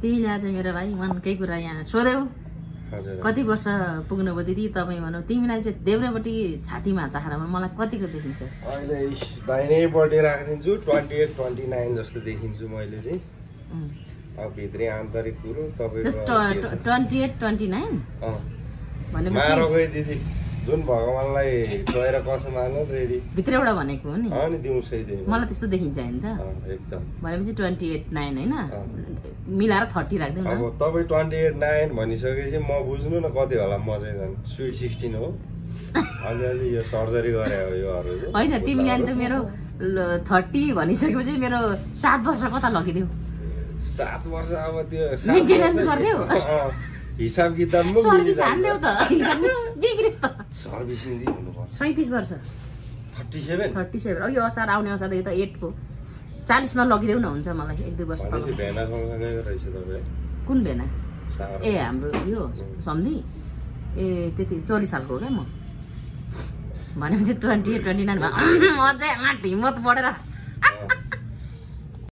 तिमीले आज मेरो भाइ मनकै कुरा यहाँ सोध्यौ कति वर्ष पुग्नुभयो दिदी तपाईँ भनौँ तिमीलाई चाहिँ देब्रेपट्टि छातीमा हात राखेर मलाई कतिको देखिन्छ अहिले दाहिनैपट्टि राखिदिन्छु 28 29 जस्तो देखिन्छु मैले चाहिँ अब भित्री आन्तरिक कुरो तपाईँको 28 29 भनेपछि दिदी जुन भगवानलाई गएर कसम हाल्नु रेडी भित्रबाट भनेको हो नि अनि दिउँसै दिउँ मलाई त्यस्तो देखिन्छ नि त एकदम भनेपछि 28 9 हैन मिलाएर 30 राख्दिउँ न अब तपाई 28 9 भनिसकेपछि म बुझ्नु न कति होला म चाहिँ झन् स्वीट 16 हो अलि यो सर्जरी गरे हो योहरु हैन तिमीले अनि त मेरो 30 भनिसकेपछि मेरो 7 वर्ष कता लगिदिउ 7 वर्ष अब त्यो मेन्टेनेन्स गर्दिउ हिसाब किताब म सर्भिस हान्देउ त बिग्रियो त सर्भिसिङ दि हुनुपर्छ 37 वर्ष 37 अब यो असार आउने असारदेखि त 8 को 40 मा लगिदेउ न हुन्छ मलाई 1-2 वर्ष तल भेना सँगसँगै रहेछ तपाई कुन भेना ए हाम्रो यो सम्झी ए त्यति 24 सालको हो क्या म भनेपछि 28 29 मा अझै आँट हिम्मत बढेर